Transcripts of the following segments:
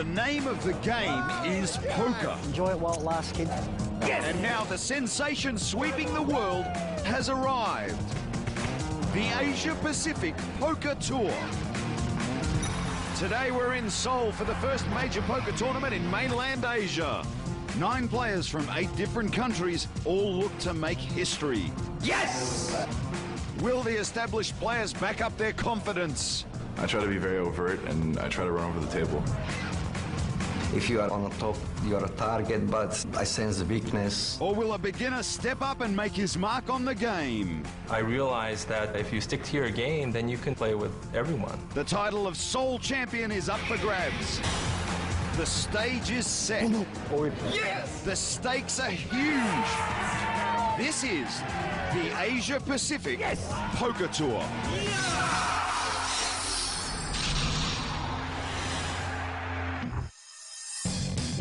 The name of the game is poker. Enjoy it while it lasts, kid. Yes. And now the sensation sweeping the world has arrived. The Asia Pacific Poker Tour. Today we're in Seoul for the first major poker tournament in mainland Asia. 9 players from 8 different countries all look to make history. Yes! Will the established players back up their confidence? I try to be very overt and I try to run over the table. If you are on the top, you are a target, but I sense the weakness. Or will a beginner step up and make his mark on the game? I realized that if you stick to your game, then you can play with everyone. The title of Seoul champion is up for grabs. The stage is set. Yes! The stakes are huge. This is the Asia Pacific Poker Tour.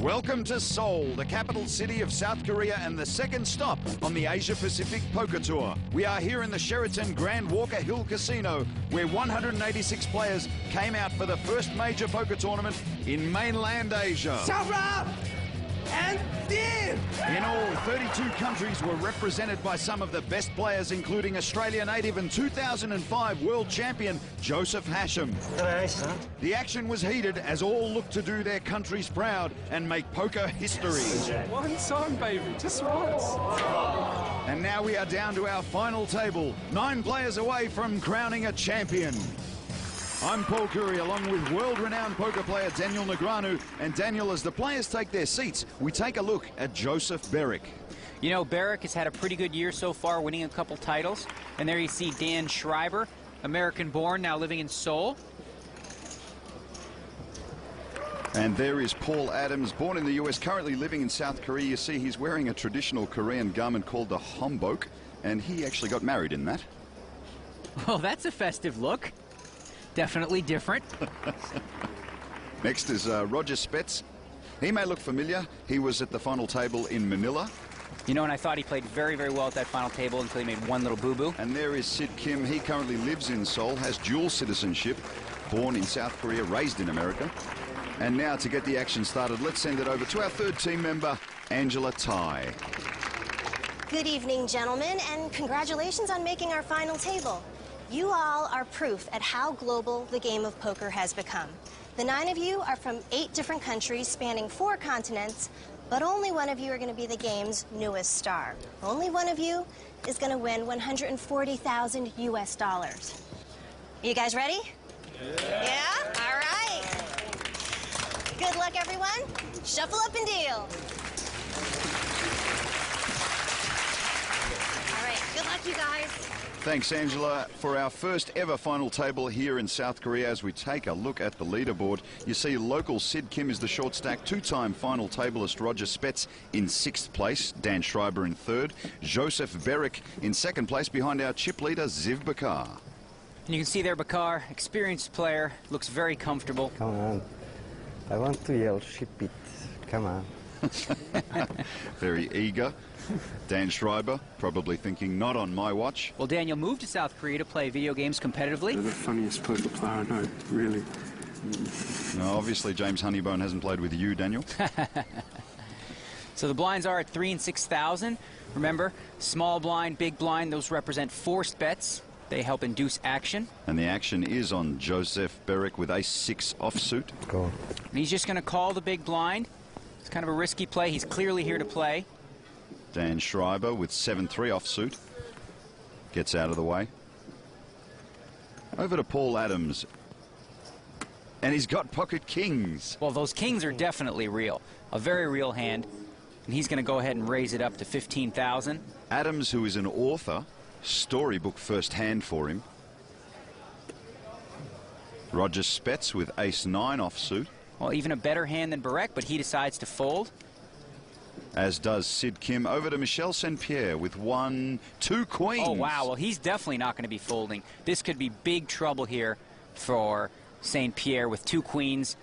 Welcome to Seoul, the capital city of South Korea and the second stop on the Asia Pacific Poker Tour. We are here in the Sheraton Grand Walker Hill Casino, where 186 players came out for the first major poker tournament in mainland Asia. In all, 32 countries were represented by some of the best players, including Australia native and 2005 world champion Joseph Hasham. Nice, huh? The action was heated as all looked to do their countries proud and make poker history. One time, baby, just once. And now we are down to our final table, 9 players away from crowning a champion. I'm Paul Curry, along with world-renowned poker player Daniel Negreanu. And Daniel, as the players take their seats, we take a look at Joseph Beric. You know, Beric has had a pretty good year so far, winning a couple titles. And there you see Dan Schreiber, American-born, now living in Seoul. And there is Paul Adams, born in the US, currently living in South Korea. You see he's wearing a traditional Korean garment called the hanbok, and he actually got married in that. Oh, that's a festive look. Definitely different. Next is Roger Spets. He may look familiar. He was at the final table in Manila. You know, and I thought he played very, very well at that final table until he made one little boo-boo. And there is Sid Kim. He currently lives in Seoul, has dual citizenship, born in South Korea, raised in America. And now to get the action started, let's send it over to our third team member, Angela Tai. Good evening, gentlemen, and congratulations on making our final table. You all are proof at how global the game of poker has become. The 9 of you are from 8 different countries spanning 4 continents, but only one of you are going to be the game's newest star. Only one of you is going to win $140,000 US. You guys ready? Yeah? All right. Good luck, everyone. Shuffle up and deal. All right, good luck, you guys. Thanks, Angela. For our first ever final table here in South Korea, as we take a look at the leaderboard, you see local Sid Kim is the short stack, 2-time final tableist Roger Spets in 6th place, Dan Schreiber in 3rd, Joseph Beric in 2nd place behind our chip leader Ziv Bakar. And you can see there Bakar, experienced player, looks very comfortable. Come on. I want to yell, ship it. Come on. Very eager. Dan Schreiber, probably thinking, not on my watch. Well, Daniel moved to South Korea to play video games competitively. You're the funniest poker player I know, really. No, obviously, James Honeybone hasn't played with you, Daniel. So the blinds are at 3 and 6,000. Remember, small blind, big blind, those represent forced bets. They help induce action. And the action is on Joseph Beric with ace-6 offsuit. Go. And he's just going to call the big blind. It's kind of a risky play. He's clearly here to play. Dan Schreiber with 7-3 offsuit. Gets out of the way. Over to Paul Adams. And he's got pocket kings. Well, those kings are definitely real. A very real hand. And he's going to go ahead and raise it up to 15,000. Adams, who is an author, storybook first hand for him. Roger Spets with ace-9 offsuit. Well, even a better hand than Beric, but he decides to fold. As does Sid Kim. Over to Michel St. Pierre with 2 queens. Oh, wow. Well, he's definitely not going to be folding. This could be big trouble here for St. Pierre with 2 queens.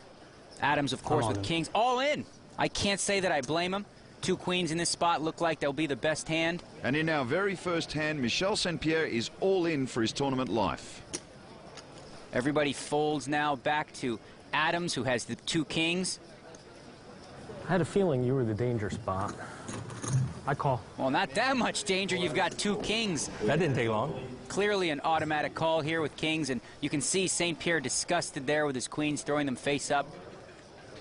Adams, of course, with kings. All in. I can't say that I blame him. 2 queens in this spot look like they'll be the best hand. And in our very first hand, Michel St. Pierre is all in for his tournament life. Everybody folds now back to Adams, who has the 2 kings. I had a feeling you were the danger spot. I call. Well, not that much danger. You've got two kings. That didn't take long. Clearly an automatic call here with kings, and you can see St. Pierre disgusted there with his queens, throwing them face up.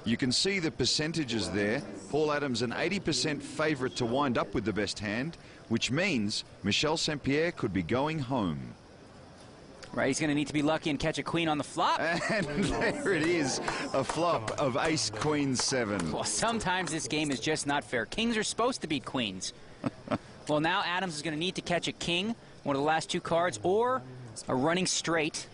You can see the percentages there. Paul Adams an 80% favourite to wind up with the best hand, which means Michel St. Pierre could be going home. Right, he's going to need to be lucky and catch a queen on the flop. And there it is, a flop of ace, queen, 7. Well, sometimes this game is just not fair. Kings are supposed to beat queens. Well, now Adams is going to need to catch a king, one of the last two cards, or a running straight.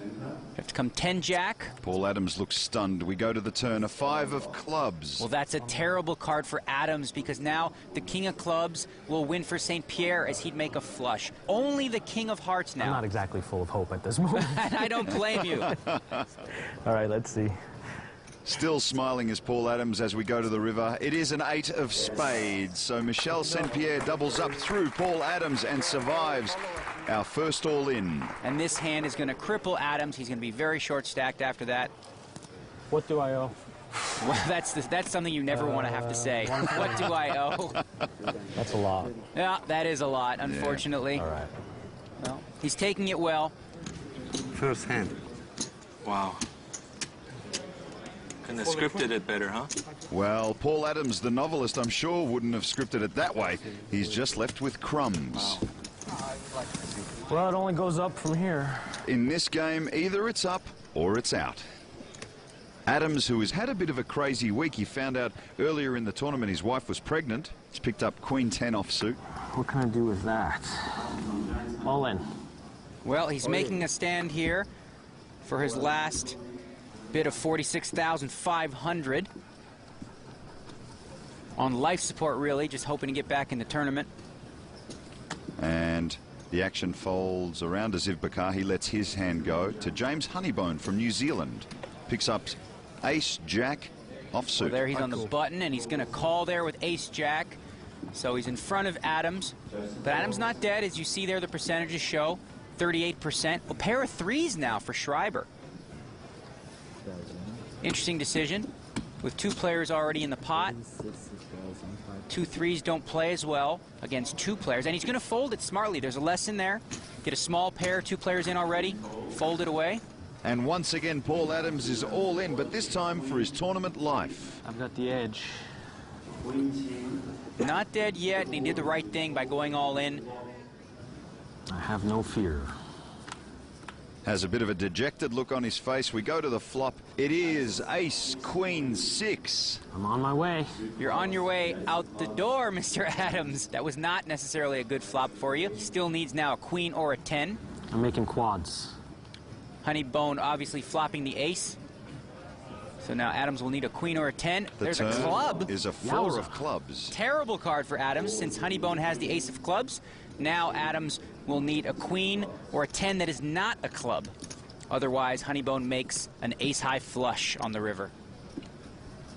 You have to come 10-jack. Paul Adams looks stunned. We go to the turn, a 5 of clubs. Well, that's a terrible card for Adams because now the king of clubs will win for St. Pierre as he'd make a flush. Only the king of hearts now. I'm not exactly full of hope at this moment. And I don't blame you. All right, let's see. Still smiling is Paul Adams as we go to the river. It is an 8 of spades. So Michel St. Pierre doubles up through Paul Adams and survives our first all-in. And this hand is going to cripple Adams. He's going to be very short-stacked after that. What do I owe? Well, that's something you never want to have to say. What do I owe? That's a lot. Yeah, that is a lot, unfortunately. Yeah. All right. Well, he's taking it well. First hand. Wow. Couldn't have scripted it better, huh? Well, Paul Adams, the novelist, I'm sure wouldn't have scripted it that way. He's just left with crumbs. Well, it only goes up from here. In this game, either it's up or it's out. Adams, who has had a bit of a crazy week, he found out earlier in the tournament his wife was pregnant. He's picked up queen 10 offsuit. What can I do with that? All in. Well, he's making a stand here for his last bid of $46,500 on life support, really, just hoping to get back in the tournament. And the action folds around as if Bakar. Lets his hand go to James Honeybone from New Zealand. Picks up ace, jack, offsuit. Well, there he's on the button, and he's going to call there with ace, jack. So he's in front of Adams. But Adams not dead, as you see there the percentages show. 38%. A pair of threes now for Schreiber. Interesting decision with two players already in the pot. 2 threes don't play as well against 2 players, and he's going to fold it smartly. There's a lesson there. Get a small pair, 2 players in already, fold it away. And once again, Paul Adams is all in, but this time for his tournament life. I've got the edge. Not dead yet, and he did the right thing by going all in. I have no fear. Has a bit of a dejected look on his face. We go to the flop. It is ace, queen, 6. I'm on my way. You're on your way out the door, Mr. Adams. That was not necessarily a good flop for you. He still needs now a queen or a 10. I'm making quads. Honeybone obviously flopping the ace. So now Adams will need a queen or a 10. There's a club. Is a 4 of clubs. Terrible card for Adams since Honeybone has the ace of clubs. Now Adams will need a queen or a 10 that is not a club. Otherwise, Honeybone makes an ace-high flush on the river.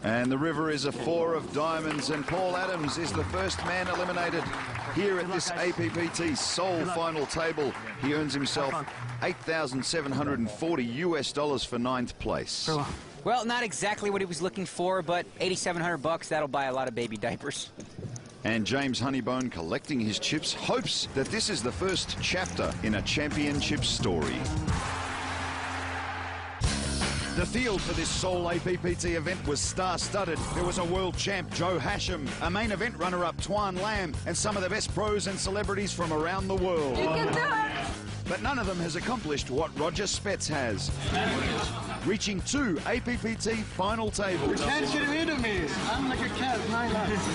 And the river is a 4 of diamonds, and Paul Adams is the first man eliminated here at this APPT Seoul final table. He earns himself $8,740 US for 9th place. Well, not exactly what he was looking for, but $8,700, that'll buy a lot of baby diapers. And James Honeybone, collecting his chips, hopes that this is the first chapter in a championship story. The field for this Seoul APPT event was star-studded. There was a world champ, Joe Hashem, a main event runner-up, Tuan Lam, and some of the best pros and celebrities from around the world. You can do it! But none of them has accomplished what Roger Spets has, reaching 2 APPT final tables. You can't get rid of me. I'm like a cat, 9 lives.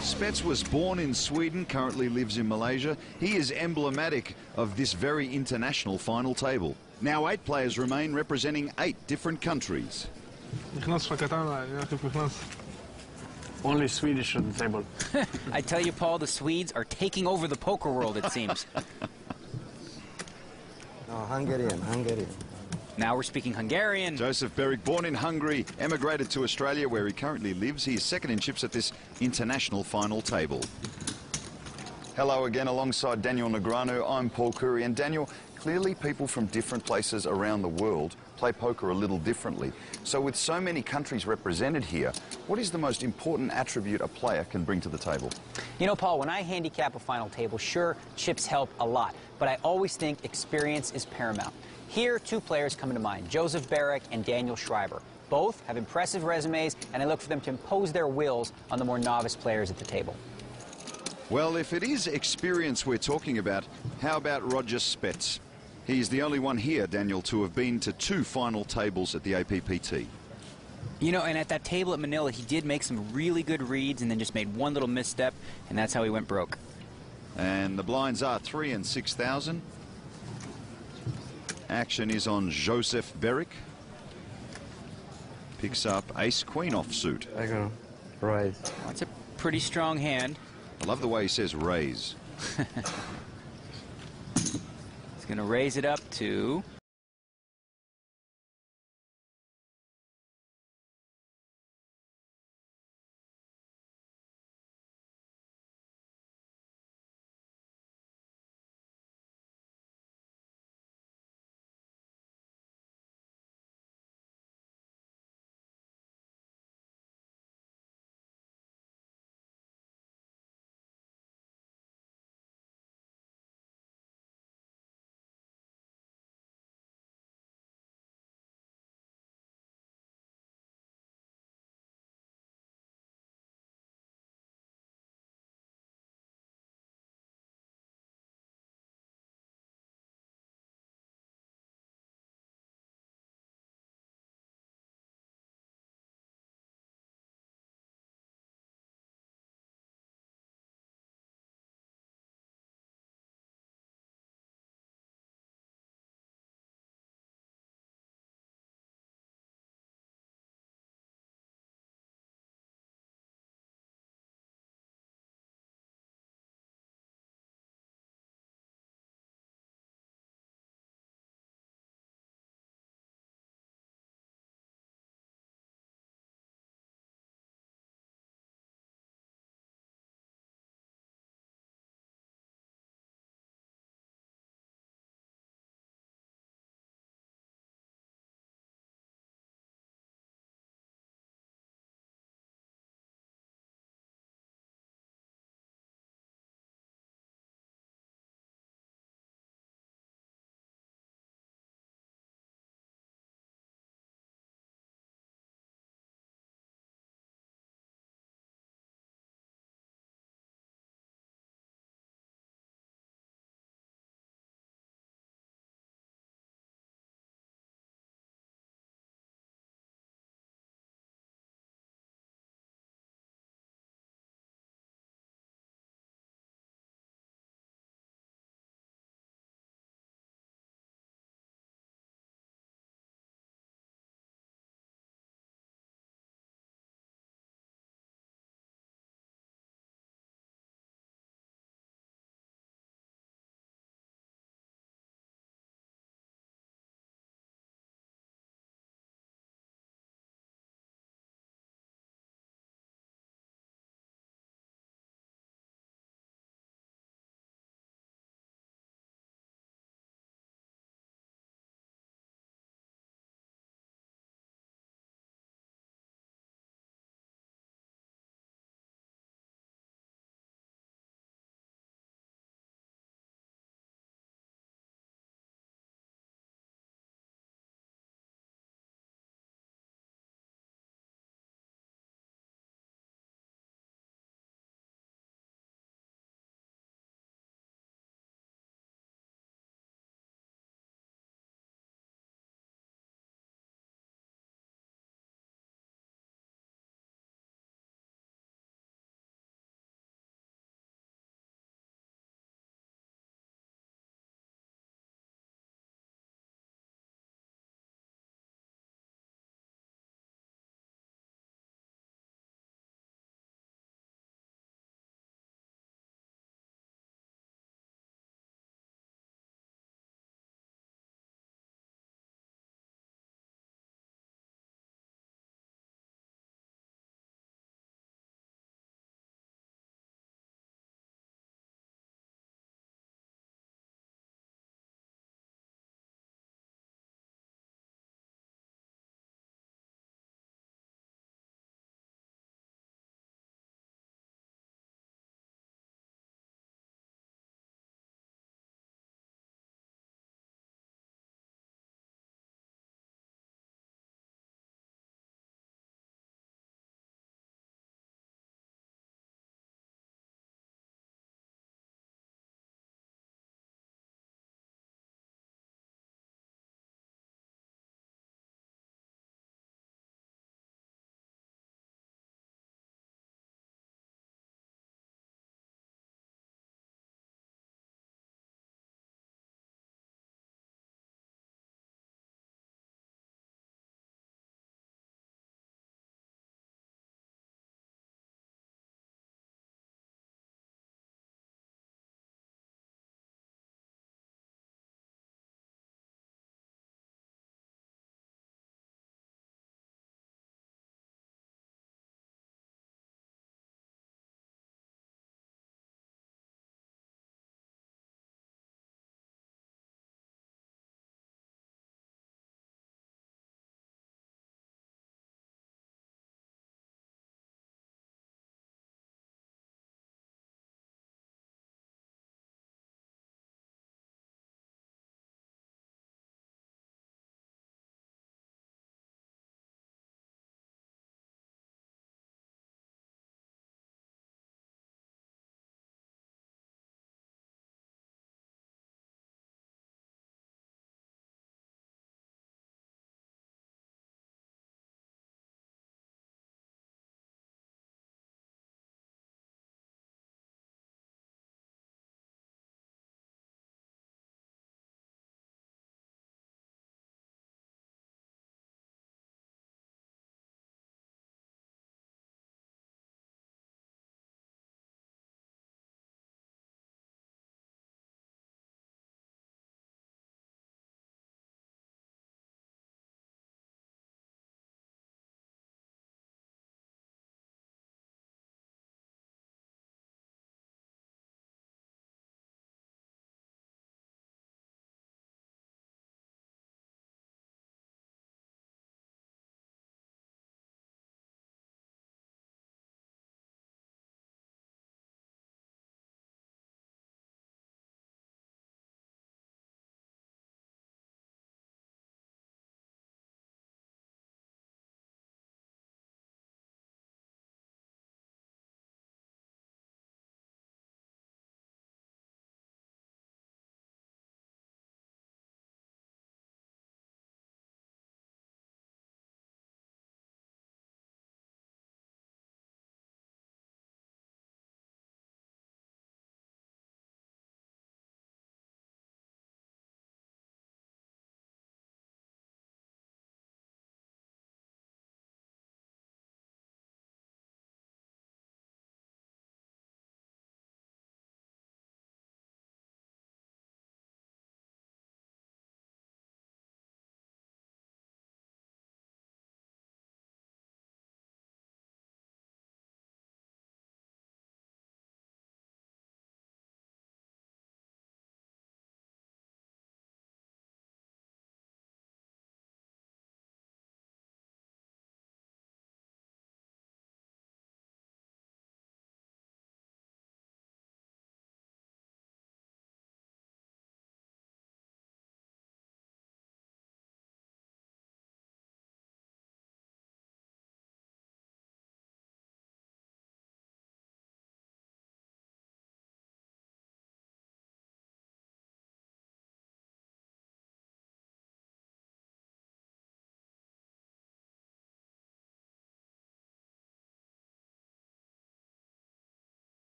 Spets was born in Sweden, currently lives in Malaysia. He is emblematic of this very international final table. Now 8 players remain, representing 8 different countries. Only Swedish on the table. I tell you, Paul, the Swedes are taking over the poker world, it seems. No, Hungarian. Now we're speaking Hungarian. Joseph Beric, born in Hungary, emigrated to Australia where he currently lives. He is second in chips at this international final table. Hello again, alongside Daniel Negreanu. I'm Paul Curry. And Daniel, Clearly, people from different places around the world play poker a little differently. So with so many countries represented here, what is the most important attribute a player can bring to the table? You know, Paul, when I handicap a final table, sure, chips help a lot, but I always think experience is paramount. Here, two players come to mind, Joseph Barrick and Daniel Schreiber. Both have impressive resumes, and I look for them to impose their wills on the more novice players at the table. Well, if it is experience we're talking about, how about Roger Spets? He's the only one here, Daniel, to have been to 2 final tables at the APPT. You know, and at that table at Manila, he did make some really good reads and then just made one little misstep, and that's how he went broke. And the blinds are 3 and 6,000. Action is on Joseph Barrick. Picks up ace-queen offsuit. I'm gonna raise. That's a pretty strong hand. I love the way he says raise. He's going to raise it up to